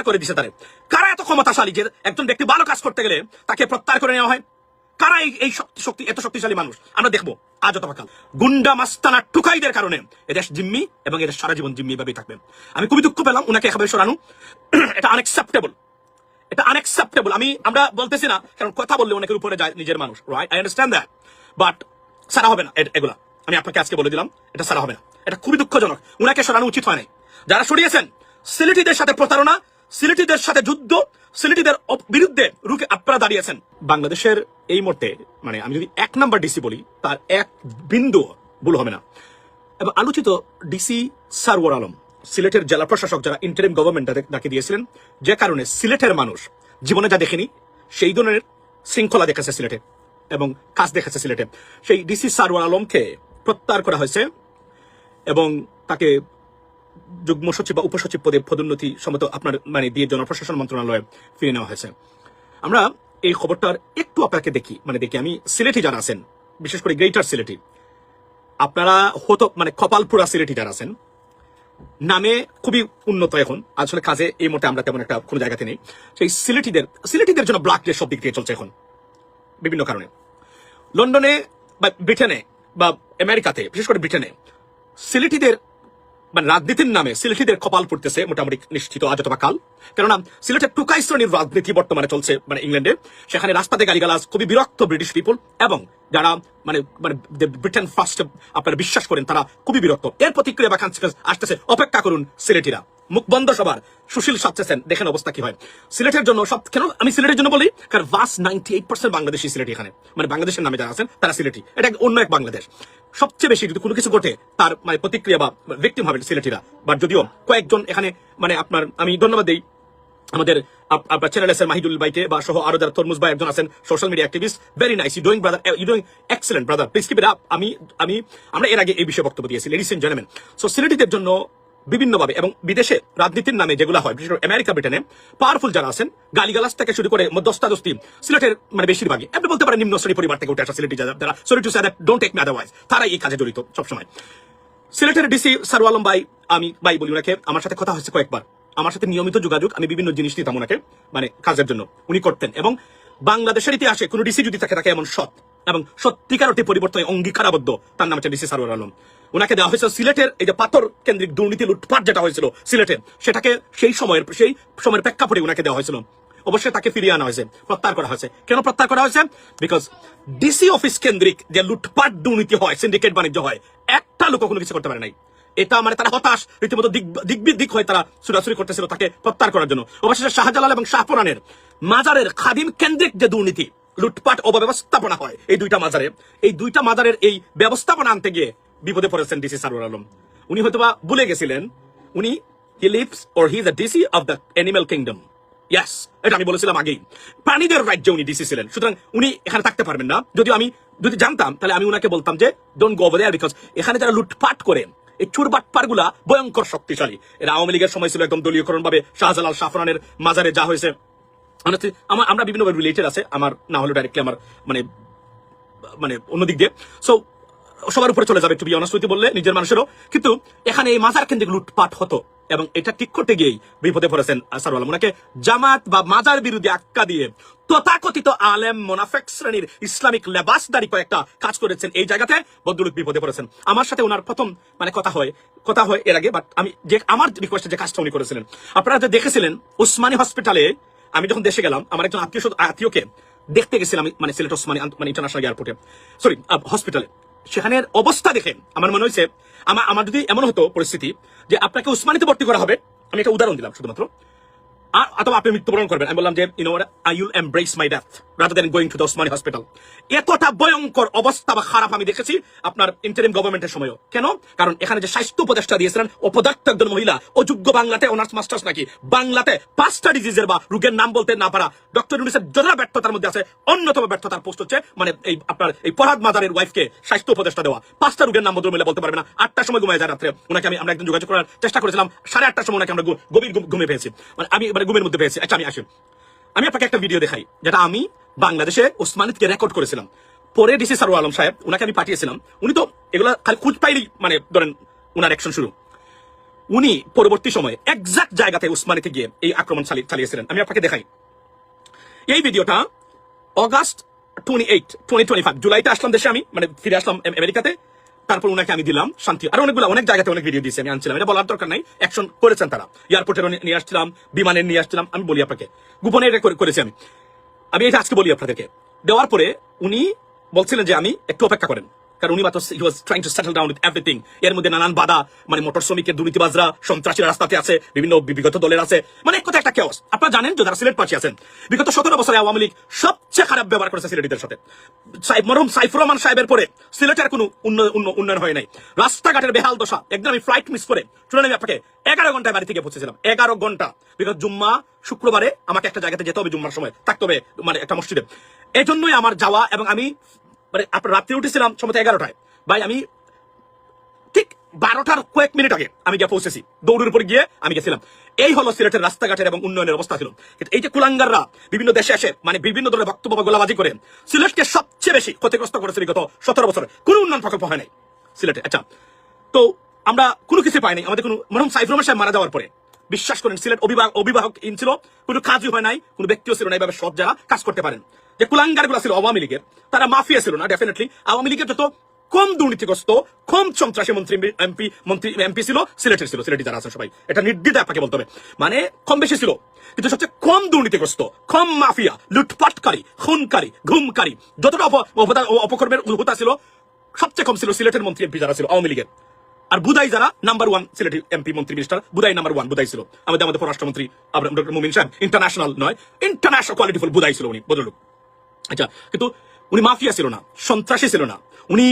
প্রত্যাহার করে দিছে তারে। কারা এত ক্ষমতাশালী যে একজন ব্যক্তি ভালো কাজ করতে গেলে তাকে প্রত্যাহার করে নেওয়া হয়? কারা এই শক্তি এত শক্তিশালী মানুষ? আমরা দেখবো আজ অথবা কাল। গুন্ডা মাস্তানা টুকাইদের কারণে এদেশ জিম্মি এবং এদেশ সারা জীবন জিম্মি ভাবেই থাকবে। আমি খুবই দুঃখ পেলাম উনাকে একেবারে সরানো। এটা আনএক্সেপ্টেবল, এটা আনএক্সেপ্টেবল। আমরা বলতেছি না, কারণ কথা বললে অনেকের উপরে যায় নিজের মানুষ, right? I understand that, but সারা হবে না এগুলা। আমি আপনাকে আজকে বলে দিলাম এটা সারা হবে না। এটা খুবই দুঃখজনক, উনাকে সরানো উচিত হয় নাই। যারা সরিয়েছেন, সিলেটিদের সাথে প্রতারণা, সিলেটিদের সাথে যুদ্ধ, সিলেটিদের বিরুদ্ধে রুখে আপনারা দাঁড়িয়েছেন। বাংলাদেশের এই মুহূর্তে মানে আমি যদি 1 নম্বর ডিসি বলি, তার এক বিন্দু ভুল হবে না। এবং আলোচিত ডিসি সারওয়ার আলম, সিলেটের জেলা প্রশাসক, যারা ইন্টারিম গভর্নমেন্ট ডাকে দিয়েছিলেন, যে কারণে সিলেটের মানুষ জীবনে যা দেখেনি সেই ধরনের শৃঙ্খলা দেখেছে সিলেটে এবং কাজ দেখেছে সিলেটে, সেই ডিসি সারওয়ার আলমকে প্রত্যাহার করা হয়েছে এবং তাকে যুগ্ম সচিব বা উপসচিব পদে পদোন্নতি সমত আপনার মানে দিয়ে জনপ্রশাসন মন্ত্রণালয়ে ফিরে নেওয়া হয়েছে। আমরা এই খবরটার একটু আপনাকে দেখি, আমি সিলেটি যারা আছেন, বিশেষ করে গ্রেটার সিলেটি, আপনারা হতো মানে কপালপুরা সিলেটি যারা আছেন, নামে খুবই উন্নত, এখন আসলে কাজে এই মুহূর্তে আমরা তেমন একটা কোনো জায়গাতে নেই। সেই সিলেটিদের জন্য ব্ল্যাক ডে সব দিক দিয়ে চলছে এখন বিভিন্ন কারণে। লন্ডনে বা ব্রিটেনে বা আমেরিকাতে, বিশেষ করে ব্রিটেনে, সিলেটিদের মানে রাজনীতির নামে সিলেটিদের কপাল পড়তেছে মোটামুটি নিশ্চিত আজ অথবা কাল। কেননা সিলেটের টুকাই শ্রেণীর রাজনীতি বর্তমানে চলছে মানে ইংল্যান্ডে। সেখানে রাস্তাতে গালিগালাজ, খুবই বিরক্ত ব্রিটিশ পিপল, এবং যারা মানে ব্রিটেন ফার্স্ট আপনারা বিশ্বাস করেন তারা খুবই বিরক্ত। এর প্রতিক্রিয়া বা কনসিকুয়েন্স আসতেছে, অপেক্ষা করুন সিলেটিরা। মুখ বন্ধ সবার, সুশীল সাজতেছেন, দেখেন অবস্থা কি হয় সিলেটের জন্য। সব কেন আমি সিলেটের জন্য বলি, কারণ ভাস্ট 98% বাংলাদেশি সিলেটি এখানে, মানে বাংলাদেশের নামে যারা আছেন তারা সিলেটি। এটা অন্য এক বাংলাদেশ। সবচেয়ে বেশি যদি কোনো কিছু ঘটে তার মানে প্রতিক্রিয়া বা ভিকটিম হবে সিলেটিরা। বাট যদিও কয়েকজন এখানে মানে আপনার আমি ধন্যবাদ দিই আমাদের আপনার চ্যানেল এর মাহিদুল ভাইকে বা সহ আরো যারা তরমুজ ভাই একজন আছেন social media activist, very nice, you doing brother, you doing excellent brother, please keep it up. আমরা এর আগে এই বিষয়ে বক্তব্য দিয়েছি, লেডিস এন্ড জেন্টলম্যান। সো সিলেটিদের জন্য বিভিন্নভাবে এবং বিদেশে রাজনীতির নামে যেগুলো হয়, বিশেষ করে আমেরিকা ব্রিটেনে পাওয়ারফুল যারা আছেন, গালিগালাজ থেকে শুরু করে মধ্যস্তাদস্তি সিলেটের মানে বেশিরভাগই আপনি বলতে পারেন নিম্ন শ্রেণী পরিবার থেকে উঠে আসা সিলেটি যারা, sorry to say that, don't take me otherwise, তারা এই কাজে জড়িত সবসময়। সিলেটের ডিসি সারওয়ার আলম ভাই, আমি ভাই বলি ওনাকে, আমার সাথে কথা হয়েছে কয়েকবার, আমার সাথে নিয়মিত যোগাযোগ, আমি বিভিন্ন জিনিস দিতাম ওনাকে মানে কাজের জন্য, উনি করতেন। এবং বাংলাদেশের ইতিহাসে কোনো ডিসি যদি থাকে এমন সৎ এবং সত্যিকার অর্থে পরিবর্তনে অঙ্গীকারাবদ্ধ, তার নাম হচ্ছে ডিসি সারওয়ার আলম। ওনাকে দেওয়া হয়েছিল সিলেটের এই যে পাথর কেন্দ্রিক দুর্নীতি লুটপাট যেটা হয়েছিল সিলেটে, সেটাকে সেই সময়ের প্রেক্ষাপটে ওনাকে দেওয়া হয়েছিল। অবশ্যই তাকে ফিরিয়ে আনা হয়েছে, প্রত্যাহার করা হয়েছে। কেন প্রত্যাহার করা হয়েছে? বিকজ ডিসি অফিস কেন্দ্রিক যে লুটপাট দুর্নীতি হয়, সিন্ডিকেট বাণিজ্য হয়, একটা লোক কোনো কিছু করতে পারে নাই। এটা মানে তারা হতাশ, রীতিমতো দিক হয়ে তারা ছুটাছুরি করতেছিল তাকে প্রত্যাহার করার জন্য। অবশেষে শাহজালাল এবং শাহপুরানের মাজারের খাদিম কেন্দ্রিক যে দুর্নীতি, লুটপাট ও ব্যবস্থাপনা হয় এই দুইটা মাজারের এই ব্যবস্থাপনা আনতে গিয়ে বিপদে পড়েছেন ডিসি সারওয়ার আলম। উনি হয়তোবা ভুলে গেছিলেন উনি he lives or he is the DC of the animal kingdom. Yes, এটা আমি বলেছিলাম আগেই, প্রাণীদের রাজ্যে উনি ডিসি ছিলেন, সুতরাং উনি এখানে থাকতে পারবেন না। যদিও আমি যদি জানতাম তাহলে আমি উনাকে বলতাম যে don't go over there, because এখানে যারা লুটপাট করে এই চুরবাটপার গুলা ভয়ঙ্কর শক্তিশালী। এরা আওয়ামী লীগের সময় ছিল একদম দলীয়করণ ভাবে শাহজালাল শাহপুরানের মাজারে যা হয়েছে, আমরা বিভিন্ন রিলেটেড আছে, আমার না হলে ডাইরেক্টলি আমার মানে অন্যদিক দিয়ে। সো সবার উপরে চলে যাবে টু বি অনেস্ট উইথ বললে, নিজের মানুষেরও। কিন্তু এখানে এই মাজার কেন্দ্রিক লুটপাট হতো এবং এটা ঠিক করতে গিয়েই বিপদে পড়েছেন সারওয়ার আলম। ওনাকে জামাত বা মাজার বিরোধী আখ্যা দিয়ে তথাকথিত আলেম মোনাফেক শ্রেণীর ইসলামিক লেবাসদারি কয়েকটা কাজ করেছেন, এই জায়গাতে ভদ্রলোক বিপদে পড়েছেন। আমার সাথে ওনার প্রথম মানে কথা হয় এর আগে, বাট আমি যে আমার রিকোয়েস্টে যে কাজটা উনি করেছিলেন, আপনারা যে দেখেছিলেন ওসমানী হসপিটালে আমি যখন দেশে গেলাম, আমার একজন আত্মীয়কে দেখতে গেছিলাম মানে সিলেট ওসমানী মানে ইন্টারন্যাশনাল এয়ারপোর্টে, সরি হসপিটালে। সেখানের অবস্থা দেখে আমার মনে হয়েছে আমার যদি এমন হতো পরিস্থিতি যে আপনাকে উসমানীতে ভর্তি করা হবে, আমি একটা উদাহরণ দিলাম শুধুমাত্র, অথবা আপনি মৃত্যুবরণ করবেন, আমি বললাম যে you know I will embrace my death rather than going to the Osmani hospital. এতটা ভয়ঙ্কর অবস্থা বা খারাপ আমি দেখেছি আপনার ইন্টারিম গভর্নমেন্টের সময়ও। কেন? কারণ এখানে যে স্বাস্থ্য উপদেষ্টা দিয়েছিলেন অপদার্থ একজন মহিলা, অযোগ্য, বাংলাতে অনার্স মাস্টার্স নাকি, বাংলাতে 5টা ডিজিজের বা রোগের নাম বলতে না পারা ডক্টর ইউনূসের যতটা ব্যর্থতার মধ্যে আছে, অন্যতম ব্যর্থতার পোস্ট হচ্ছে মানে এই আপনার এই ফরহাদ মাজারের ওয়াইফকে স্বাস্থ্য উপদেষ্টা দেওয়া। 5টা রোগের নাম ভদ্রমহিলা বলতে পারবে না। 8টার সময় ঘুমায় যায় রাত্রে। ওনাকে আমরা একদিন যোগাযোগ করার চেষ্টা করেছিলাম, 8:30টার সময় ওনাকে আমরা গভীর ঘুমে পেয়েছি, মানে আমি ঘুমের মধ্যে পেয়েছি। আচ্ছা আমি আপনাকে একটা ভিডিও দেখাই যেটা আমি বাংলাদেশে ওসমানীকে রেকর্ড করেছিলাম। পরে ডিসি সারওয়ার আলম সাহেব, উনাকে আমি পাঠিয়েছিলাম, উনি তো এগুলা খালি খুঁজ পাইলেই মানে ধরেন উনার অ্যাকশন শুরু। উনি পরবর্তী সময়ে এক্সাক্ট জায়গাতে উসমানিতে গিয়ে এই আক্রমণ চালিয়েছিলেন। আমি আপনাকে দেখাই এই ভিডিওটা। অগাস্ট 28, 2025 জুলাইতে আসলাম দেশে, আমি মানে ফিরে আসলাম আমেরিকাতে। তারপর উনাকে আমি দিলাম শান্তি। আর অনেক জায়গাতে অনেক ভিডিও দিয়েছি, আমি আনছিলাম, এটা বলার দরকার নাই, অ্যাকশন করেছেন তারা। এয়ারপোর্টের নিয়ে আসছিলাম, বিমানের নিয়ে আসছিলাম, আমি বলি আপনাকে গোপনে এটা করেছি আমি এটা আজকে বলি আপনাদেরকে। দেওয়ার পরে উনি বলছিলেন যে আমি একটু অপেক্ষা করেন, কারণ উনি মাত্র he was trying to settle down with everything. এর মধ্যে নানান বাধা, মানে মোটর শ্রমিকের দুর্নীতিবাজরা, সন্ত্রাসীরা রাস্তাতে আছে, বিভিন্ন বিগত দলের আছে, মানে এক কথা একটা কেওস। আপনারা জানেন যে যারা সিলেট পাশে আছেন, বিগত 17 বছরে আওয়ামী লীগ সবচেয়ে খারাপ ব্যবহার করেছে সিলেটিদের সাথে। মরহুম সাইফুর রহমান সাহেবের পরে সিলেটের কোনো উন্নয়ন হয় নাই। রাস্তাঘাটের বেহাল দশা। একদিন আমি ফ্লাইট মিস করে চলে আমি আপনাকে 11 ঘন্টায় বাড়ি থেকে পৌঁছেছিলাম, 11 ঘন্টা। বিগত জুম্মা শুক্রবারে আমাকে একটা জায়গাতে যেতে হবে, জুম্মার সময় থাকতে হবে মানে একটা মসজিদে। এই জন্যই আমার যাওয়া। এবং আমি মানে আপনার রাত্রে উঠেছিলাম সম্ভবত 11টায়। ভাই আমি ঠিক 12টার কয়েক মিনিট আগে আমি গিয়ে পৌঁছেছি, দৌড়ের উপর গিয়ে আমি গেছিলাম। এই হলো সিলেটের রাস্তাঘাটের এবং উন্নয়নের অবস্থা ছিল। এই যে কুলাঙ্গাররা বিভিন্ন দেশে এসে মানে বিভিন্ন ধরনের বক্তব্য গোলাবাজি করে সিলেটকে সবচেয়ে বেশি ক্ষতিগ্রস্ত করেছে বিগত 17 বছরে। কোনো উন্নয়ন প্রকল্প হয় নাই সিলেটে। আচ্ছা, তো আমরা কোনো কিছু পাইনি। আমাদের কোনো মরহুম সাইফুর রহমান সাহেব মারা যাওয়ার পরে বিশ্বাস করেন সিলেট অভিভাবক ছিল, কোনো কাজই হয় নাই, কোনো ব্যক্তিও ছিল না এইভাবে সৎ যারা কাজ করতে পারেন। যে কুলাঙ্গার গুলা ছিল আওয়ামী লীগের, তারা মাফিয়া ছিল না ডেফিনেটলি। আওয়ামী লীগের যত কম দুর্নীতিগ্রস্ত, কম সন্ত্রাসী এমপি ছিল সিলেটের ছিল। সিলেটি যারা আছে সবাই এটা নির্দ্বিধায় আপনাকে বলতে হবে, মানে কম বেশি ছিল। কিন্তু সবচেয়ে কম দুর্নীতিগ্রস্ত, কম মাফিয়া, লুটপাটকারী, খুনকারী, ঘুমকারী, যতটা অপকর্মের হুতা ছিল সবচেয়ে কম ছিল সিলেটের মন্ত্রী এমপি যারা ছিল আওয়ামী লীগের। আর বুদাই যারা নাম্বার 1 সিলেটি এমপি মন্ত্রী মিনিস্টার, বুদাই নাম্বার 1 বুদাই ছিল। আমাদের পররাষ্ট্রমন্ত্রী ডক্টর মুমিন সাহেব ইন্টারন্যাশনাল নয়, ইন্টারন্যাশনাল কোয়ালিটিফুল বুদাই ছিল উনি, বদলুক। আচ্ছা, কিন্তু উনি মাফিয়া ছিল না, সন্ত্রাসী ছিল না। উনি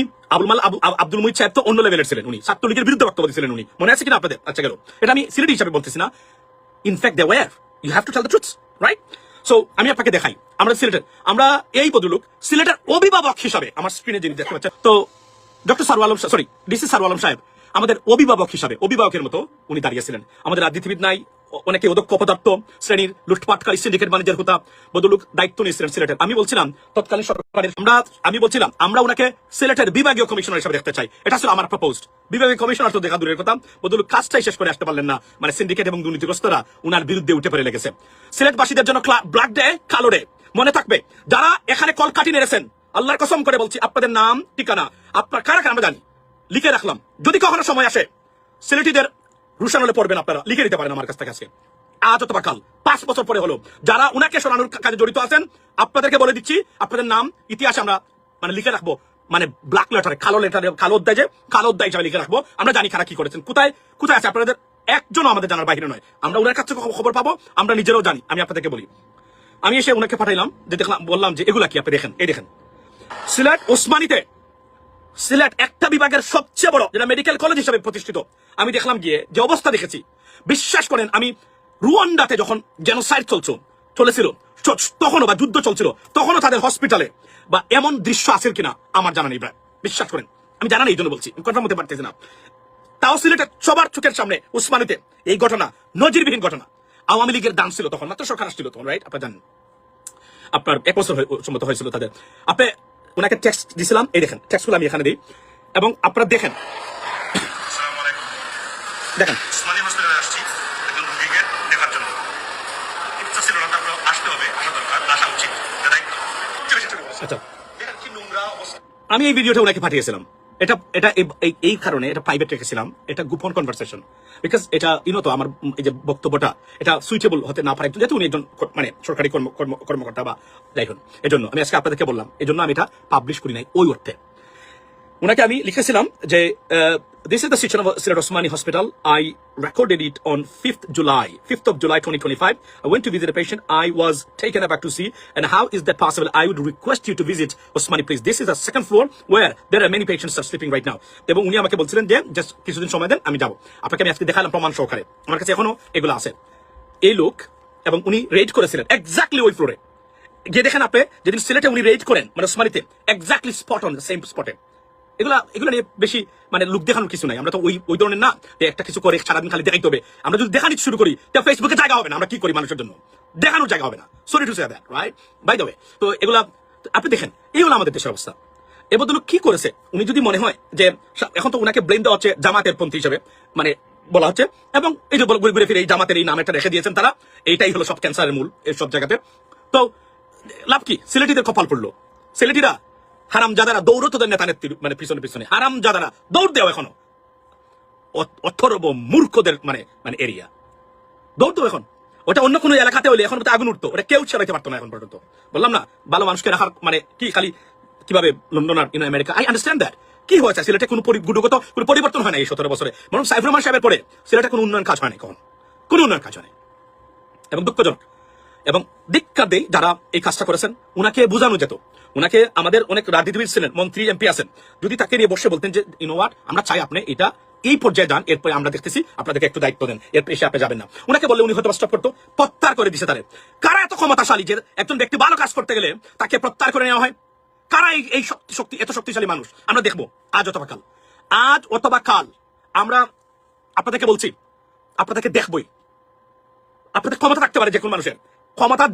আব্দুল মুহিত সাহেব তো অন্য লেভেলের ছিলেন। উনি ছাত্রলীগের বিরুদ্ধে বক্তব্য দিয়েছিলেন। উনি মনে আছে কিনা আপনাদের? আচ্ছা গেল, এটা আমি সিলেটি হিসাবে বলতেছি না, in fact they were, you have to tell the truth, right? So আমি আপনাকে দেখাই আমরা সিলেটের, আমরা এই বদলুক সিলেটের অভিভাবক হিসাবে আমার স্ক্রিনে যিনি দেখতে পাচ্ছেন, তো doctor Sarwar Alam, sorry DC Sarwar Alam সাহেব আমাদের অভিভাবক হিসাবে, অভিভাবকের মতো উনি দাঁড়িয়েছিলেন। আমাদের রাজনীতিবিদ নাই, অনেকে অদক্ষ অপদার্থ শ্রেণীর লুটপাটকারী সিন্ডিকেট ম্যানেজার হতা বদলুক দায়িত্ব নিয়েছিলেন সিলেটের। আমি বলছিলাম তৎকালীন সরকারের আমরা ওনাকে সিলেটের বিভাগীয় কমিশনার হিসেবে দেখতে চাই। এটা ছিল আমার প্রপোজড। বিভাগীয় কমিশনার তো দেখা দূরের কথা, বদলুক কাজটাই শেষ করে আসতে পারলেন না। মানে সিন্ডিকেট এবং দুর্নীতিগ্রস্তরা উনার বিরুদ্ধে উঠে পড়ে লেগেছে। সিলেটবাসীদের জন্য ব্ল্যাক ডে, কালো ডে মনে থাকবে। যারা এখানে কলকাঠি নেড়েছেন, আল্লাহর কসম করে বলছি, আপনাদের নাম ঠিকানা আপনার কারা আমরা জানি, লিখে রাখলাম। যদি কখনো সময় আসে সিলেটিদের রুশানলে পড়বেন, আপনারা লিখে নিতে পারেন আমার কাছ থেকে। আজ অথবা কাল, 5 বছর পরে হলো, যারা উনাকে সরানোর কাজে জড়িত আছেন, আপনাদেরকে বলে দিচ্ছি, আপনাদের নাম ইতিহাসে আমরা মানে লিখে রাখবো, মানে ব্ল্যাক লেটারে, কালো লেটারে, কালো অধ্যায় হিসাবে লিখে রাখবো। আমরা জানি কারা কি করেছেন, কোথায় কোথায় আছে। আপনাদের একজনও আমাদের জানার বাইরে নয়। আমরা উনার কাছে খবর পাবো, আমরা নিজেরাও জানি। আমি আপনাদেরকে বলি, আমি এসে উনাকে পাঠাইলাম, যে দেখলাম, বললাম যে এগুলা কি আপনি দেখেন, এই দেখেন সিলেট ওসমানীতে, সিলেট একটা বিভাগের সবচেয়ে বড় যেটা মেডিকেল কলেজ হিসেবে প্রতিষ্ঠিত। আমি দেখলাম গিয়ে যে অবস্থা দেখেছি, বিশ্বাস করেন, আমি রুয়ান্ডাতে যখন জেনোসাইড চলেছিল তখনও, বা যুদ্ধ চলছিল তখনও তাদের হসপিটালে বা এমন দৃশ্য আছে কিনা আমার জানা নেই। বিশ্বাস করেন, আমি জানা নেই, এই জন্য বলছি, কথা বলতে পারতেছি না। তাও সিলেটের সবার চোখের সামনে উসমানীতে এই ঘটনা, নজিরবিহীন ঘটনা। আওয়ামী লীগের দান ছিল তখন, মাত্র সরকার আসছিল তখন, রাইট? আপনারা জানেন, আপনার 1 বছর সম্মত হয়েছিল তাদের। আপনি ওনাকে টেক্সট দিয়েছিলাম, এই দেখেন টেক্সটগুলো আমি এখানে দিই, এবং আপনারা দেখেন দেখেন উসমানী হসপিটালে আসছি একজন রোগীকে দেখার জন্য। ইচ্ছা ছিল না, তারপরে আসতে হবে, আসা দরকার, আসা উচিত, দায়িত্ব। আচ্ছা, দেখেন কি নোংরা অবস্থা। আমি এই ভিডিওটা ওনাকে পাঠিয়েছিলাম। এটা এই কারণে এটা প্রাইভেট রেখেছিলাম, এটা গোপন কনভারসেশন, বিকজ এটা তো আমার এই যে বক্তব্যটা এটা সুইটেবল হতে না পারে, যেহেতু উনি একজন মানে সরকারি কর্মকর্তা বা যাই হোক। এজন্য আমি আজকে আপনাদেরকে বললাম, এজন্য আমি এটা পাবলিশ করি নাই ওই অর্থে। উনাকে আমি লিখেছিলাম যে this is the situation of Silet Osmani Hospital. I recorded it on 5th of July 2025. I went to visit a patient. I was taken aback to see, and how is that possible? I would request you to visit Osmani, please. This is a second floor where there are many patients are sleeping right now. এবং উনি আমাকে বলছিলেন যে just কিছুদিন সময় দেন, আমি যাব। আপনাকে আমি আজকে দেখালাম প্রমাণ সহকারে, আমার কাছে এখনো এগুলো আছে। এই লোক, এবং উনি রেড করেছিলেন এক্স্যাক্টলি ওই ফ্লোরে। গিয়ে দেখেন আপনি, যেদিন সিলেটে উনি রেড করেন মানে ওসমানীতে, এক্স্যাক্টলি স্পট অন সেম স্পটে। এগুলো নিয়ে বেশি মানে লোক দেখানোর কিছু নাই। আমরা তো ওই ধরনের না যে একটা কিছু করে সারাদিন খালি দেখাইতে হবে। আমরা যদি দেখানি শুরু করি, তাহলে ফেসবুকে জায়গা হবে না। আমরা কি করি মানুষের জন্য, দেখানোর জায়গা হবে না। Sorry to say that, right? By the way, তো এগুলা আপনি দেখেন, এই হলো আমাদের দেশের অবস্থা। এ বদল কি করেছে, উনি যদি মনে হয় যে এখন তো উনাকে ব্লেম দেওয়া হচ্ছে জামাতের পন্থী হিসেবে, মানে বলা হচ্ছে। এবং এই যে ঘুরে ফিরে এই জামাতের এই নামটা রেখে দিয়েছেন তারা, এইটাই হলো সব ক্যান্সারের মূল এই সব জায়গাতে। তো লাভ কি? সিলেটিদের কপাল পড়লো। সিলেটিরা হারামজাদারা দৌড়ো তোদের নেতা নেত্রীর মানে পিছনে পিছনে, হারামজাদারা দৌড় দেও এখনো, অথর্ব মূর্খদের মানে মানে এরিয়া দৌড় দেও এখন। ওটা অন্য কোনো এলাকাতে হলে এখন আগুন উঠতো, ওটা কেউ চালাইতে পারতো না এখন পর্যন্ত। বললাম না, ভালো মানুষকে রাখার মানে কি খালি কিভাবে লন্ডন আর আমেরিকা। I understand that. কি হয়েছে সিলেটে কোনো গুণগত কোনো পরিবর্তন হয় না এই 17 বছরে। বরং সাইফুর রহমান সাহেবের পরে সিলেটে কোনো উন্নয়ন কাজ হয় না, কোনো উন্নয়ন কাজ হয় না, এবং দুঃখজনক। এবং ধিক্কার দেই যারা এই কাজটা করেছেন। উনাকে বোঝানো যেত, উনাকে আমাদের অনেক রাজনীতিবিদ ছিলেন, মন্ত্রী এমপি আছেন, যদি তাকে নিয়ে বসে বলতেন যে ইউ নো হোয়াট, আমরা চাই আপনি এটা এই পর্যায়ে যান, এরপরে আমরা দেখতেছি, আপনাদেরকে একটু দায়িত্ব দেন, এরপর এসে আপনি যাবেন না। উনাকে বললে উনি হয়তো স্টপ করতো। প্রত্যাহার করে দিছে তারে। কারা এত ক্ষমতাশালী যে একজন ব্যক্তি ভালো কাজ করতে গেলে তাকে প্রত্যাহার করে নেওয়া হয়? কারা এই শক্তি এত শক্তিশালী মানুষ? আমরা দেখবো আজ অথবা কাল। আজ অথবা কাল আমরা আপনাদেরকে বলছি, আপনাদেরকে দেখবই। আপনাদের ক্ষমতা থাকতে পারে যে কোনো মানুষের, ক্ষমতা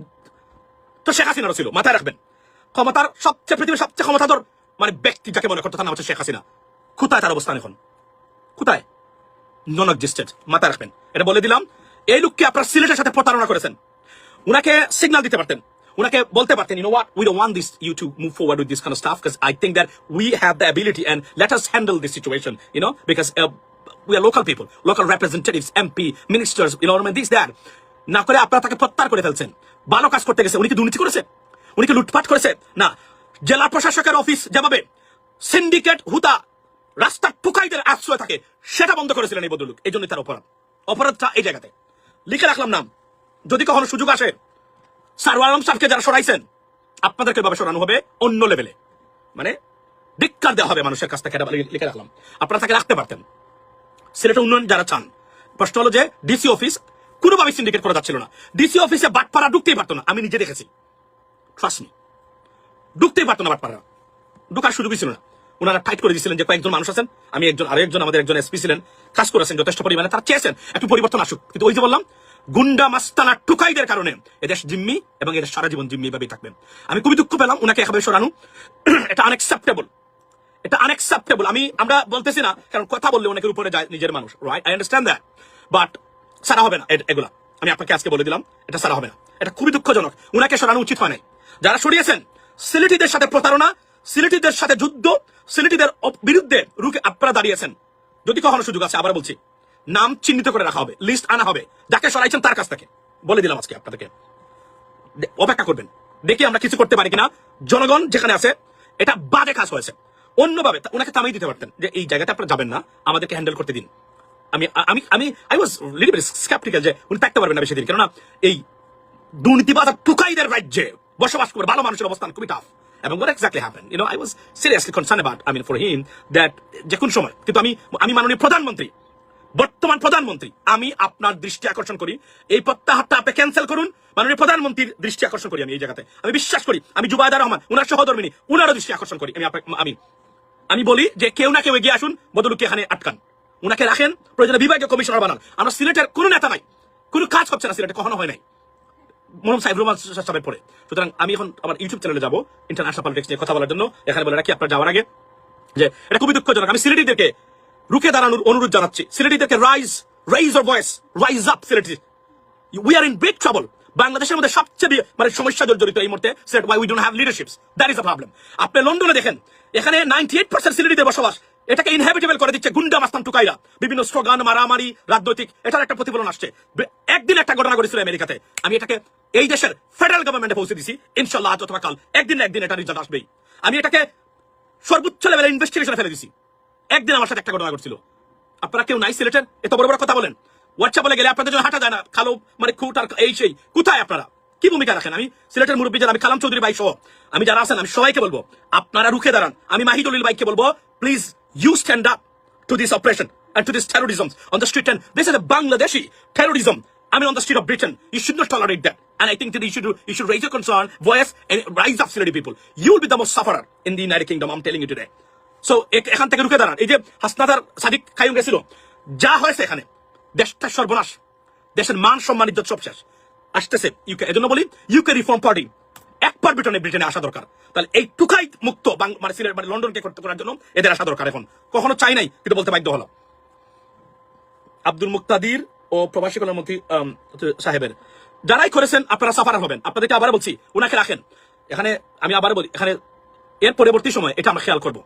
তো শেখ হাসিনারও ছিল, মাথায় রাখবেন। ক্ষমতার সবচেয়ে পৃথিবীর সবচেয়ে ক্ষমতাধর মানে ব্যক্তি যাকে মনে করতো তার নাম হচ্ছে শেখ হাসিনা। কোথায় তার অবস্থান এখন? কোথায়? নন এক্সিস্টেন্ট। মাথায় রাখবেন, এটা বলে দিলাম। এই লোককে আপনারা সিলেটের সাথে প্রতারণা করেছেন। উনাকে সিগন্যাল দিতে পারতেন, উনাকে বলতে পারতেন, you know what, we don't want this you to move forward with this kind of stuff because I think that we have the ability and let us handle this situation, you know, because we are local people, local representatives, MP, ministers, you know what I mean, this that না করে আপনারা তাকে প্রত্যাহার করে ফেলছেন। ভালো কাজ করতে গেছে। উনি কি দুর্নীতি করেছে? উনি কি লুটপাট করেছে? না। জেলা প্রশাসকের অফিস যেভাবে সিন্ডিকেট হুতা রাস্তার ঠুকাইদের আশ্রয় থাকে, সেটা বন্ধ করেছিলেন এই ভদ্রলোক। এই জন্যই তার অপরাধটা এই জায়গাতে লিখে রাখলাম নাম। যদি কখনো সুযোগ আসে, সারওয়ার আলম সাহেবকে যারা সরাইছেন, আপনাদেরকে ভাবে সরানো হবে অন্য লেভেলে, মানে ধিক্কার দেওয়া হবে মানুষের কাছ থেকে। লিখে রাখলাম, আপনারা তাকে রাখতে পারতেন। সিলেটের উন্নয়ন যারা চান, প্রশ্ন হলো যে ডিসি অফিস কোনোভাবে সিন্ডিকেট করা যাচ্ছিল না। ডিসি অফিসে বাটপাড়া ঢুকতেই পারতো না, আমি নিজে দেখেছি, ট্রাস্ট মি, ঢুকতেই পারতো না বাটপাড়া, ঢুকার সুযোগই ছিল না। ওনারা টাইট করে দিয়েছিলেন যে কয়েকজন মানুষ আছেন, আমি একজন, আরেকজন আমাদের একজন এসপি ছিলেন, কাজ করেছেন যথেষ্ট পরিমাণে, তারা চেয়েছেন একটু পরিবর্তন আসুক। কিন্তু ওই যে বললাম, গুন্ডা মাস্তানা টুকাইদের কারণে এদেশ জিম্মি, এবং এদের সারা জীবন জিম্মি ভাবেই থাকবেন। আমি খুবই দুঃখ পেলাম উনাকে এভাবে সরানো। এটা আনএক্সেপ্টেবল, এটা আনএক্সেপ্টেবল। আমরা বলতেছি না, কারণ কথা বললে অনেকের উপরে যায় নিজের মানুষ, right? I understand that, but সারা হবে না এগুলা। আমি আপনাকে আজকে বলে দিলাম, এটা সারা হবে না। এটা খুবই দুঃখজনক। উনাকে সরানো উচিত হয় নাই। যারা সরিয়েছেন, সিলেটিদের সাথে প্রতারণা, সিলেটিদের সাথে যুদ্ধ, সিলেটিদের বিরুদ্ধে রুখে আপনারা দাঁড়িয়েছেন। যদি কখনো সুযোগ আছে, আবার বলছি, নাম চিহ্নিত করে রাখা হবে, লিস্ট আনা হবে, যাকে সরাইছেন তার কাছ থেকে। বলে দিলাম আজকে আপনাদেরকে, অপেক্ষা করবেন, দেখি আমরা কিছু করতে পারি কিনা। জনগণ যেখানে আছে, এটা বাজে কাজ হয়েছে, অন্যভাবে ওনাকে থামিয়ে দিতে পারতেন যে এই জায়গাতে আপনারা যাবেন না, আমাদেরকে হ্যান্ডেল করতে দিন। I was little bit sceptical যে উনি থাকতে পারবেন না বেশি দিন, কেননা এই দুর্নীতিবাজ টুকাইদের রাজ্যে বসবাস করে ভালো মানুষের অবস্থান খুবই টাফ। এবং what exactly happened, you know, I was seriously concerned about, I mean for him, that যে কোন সময়। কিন্তু আমি মাননীয় প্রধানমন্ত্রী, বর্তমান প্রধানমন্ত্রী, আমি আপনার দৃষ্টি আকর্ষণ করি, এই প্রত্যাহারটা আপনি ক্যান্সেল করুন। মাননীয় প্রধানমন্ত্রীর দৃষ্টি আকর্ষণ করি আমি এই জায়গাতে। আমি বিশ্বাস করি, আমি জুবাইদা রহমান উনার সহধর্মিনী, উনারও দৃষ্টি আকর্ষণ করি। আমি বলি যে কেউ না কেউ এগিয়ে আসুন, বদলুকে এখানে আটকান, উনাকে রাখেন, প্রয়োজনে বিভাগীয় কমিশনার বানান। আমরা সিলেটের কোনো নেতা নাই, কোনো কাজ হচ্ছে না সিলেটে, কখনো হয় নাই মোহাম্মদ সাইফুর রহমান সাহেবের পরে। সুতরাং আমি এখন আমার ইউটিউব চ্যানেলে যাবো ইন্টারন্যাশনাল পলিটিক্স নিয়ে কথা বলার জন্য। এখানে বলে রাখি আপনার যাওয়ার আগে যে এটা খুবই দুঃখজনক। আমি সিলেটিদেরকে রুখে দাঁড়ানোর অনুরোধ জানাচ্ছি। সিলেটিদেরকে raise your voice, rise up Sylheti, we are in big trouble. বাংলাদেশের মধ্যে সবচেয়ে মানে সমস্যা জড়িত এই মুহূর্তে Sylhet, why we don't have leaderships, that is the problem. আপনি লন্ডনে দেখেন, এখানে 98% সিলেটিদের বসবাস, এটাকে ইনহ্যাবিটেবল করে দিচ্ছে গুন্ডা মাস্তান টুকাইরা, বিভিন্ন স্লোগান, মারামারি, রাজনৈতিক, এটার একটা প্রতিফলন আসছে। একদিন একটা ঘটনা ঘটেছিল আমেরিকাতে, আমি এটাকে এই দেশের ফেডারেল গভর্নমেন্টে পৌঁছে দিছি, ইনশাআল্লাহ আজ অথবা কাল একদিন এটা রিজাল্ট আসবেই। আমি এটাকে সর্বোচ্চ লেভেলে ইনভেস্টিগেশনে ফেলে দিছি। একদিন আমার সাথে একটা ঘটনা ঘটছিল। আপনারা কেউ নাই সিলেটের? এত বড় বড় কথা বলেন, হোয়াটসঅ্যাপে গেলে আপনাদের জন্য হাঁটা যায় না, খালো মানে খুঁট আর এই সেই, কোথায় আপনারা কি ভূমিকা রাখেন? আমি সিলেটের মুরব্বী যারা, আমি কালাম চৌধুরী ভাই সহ আমি যারা আছেন, আমি সবাইকে বলবো আপনারা রুখে দাঁড়ান। আমি মাহিদুল ভাইকে বলবো, please you stand up to this oppression and to this terrorism on the street, and this is a Bangladeshi terrorism, I mean on the street of Britain. You should not tolerate that, and I think that you should raise your concern, voice, and rise up Sileti people. You will be the most sufferer in the United Kingdom, I'm telling you today. So এখান থেকে রুখে দাঁড়ান। এই যে হাসনাদার সাদিক খায়ুম গেছিল, যা হয়েছে এখানে, দেশটা সর্বনাশ, দেশের মান সম্মান ইজ্জত সব শেষ। আসতেছে ইউকে, এজন্য বলি ইউকে রিফর্ম পার্টি একবার ব্রিটেনে আসা দরকার। তাহলে এই টুকাই মুক্ত মানে সিলেট মানে লন্ডনকে করতে করার জন্য এদের আসা দরকার। এখন কখনো চাই নাই, কিন্তু বলতে বাধ্য হলো। আব্দুল মুক্তাদির ও প্রবাসী কল্যাণ মন্ত্রী সাহেবের যারাই করেছেন আপনারা সাফারার হবেন। আপনাদেরকে আবার বলছি ওনাকে রাখেন এখানে। আমি আবার বলি এখানে এর পরবর্তী সময় এটা আমরা খেয়াল করবো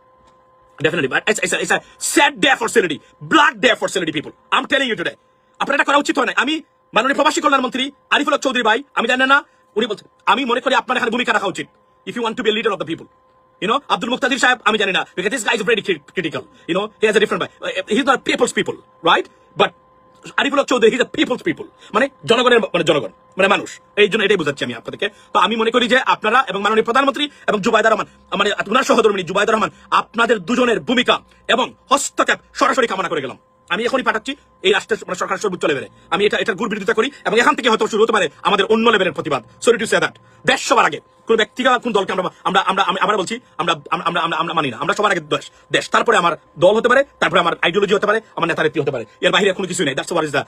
definitely, but it's a sad day for Sylvie, black day for Sylvie people. I'm telling you today. আপনারা এটা করা উচিত হয় না। আমি মাননীয় প্রবাসী কল্যাণ মন্ত্রী আরিফুল হক চৌধুরী ভাই, আমি জানি না উনি বলছেন, আমি মনে করি আপনার এখানে ভূমিকা রাখা উচিত if you want to be a leader of the people. You know, Abdul Muqtadir সাহেব আমি জানি না, because this guy is very critical. You know, he has a different he's not people's people, right? But Ariful Haque Chowdhury he's a people's people. মানে জনগণের মানে জনগণ মানে মানুষ। এই জন্য এটাই বোঝাচ্ছি আমি আপনাদেরকে। তো আমি মনে করি যে আপনারা এবং মাননীয় প্রধানমন্ত্রী এবং জুবাইদা রহমান মানে ওনার সহধর্মিণী জুবাইদা রহমান আপনাদের দুজনের ভূমিকা এবং হস্তক্ষেপ সরাসরি কামনা করে গেলাম। আমি এখনই পাঠাচ্ছি এই রাষ্ট্রের সরকার সর্বোচ্চ লেভেলে। আমি এটার গুড় বিরোধিতা করি এবং এখান থেকে হয়তো শুরু হতে পারে আমাদের অন্য লেভেলের প্রতিবাদ। Sorry to say that. দেশ সবার আগে, কোন ব্যক্তি বা কোন দলকে আমি আবার বলছি আমরা মানি না। আমরা সবার আগে দেশ, তারপরে আমার দল হতে পারে, তারপরে আমার আইডিওলজি হতে পারে, আমার নেতানেত্রী হতে পারে, এর বাইরে কোনো কিছু নেই। That's what is the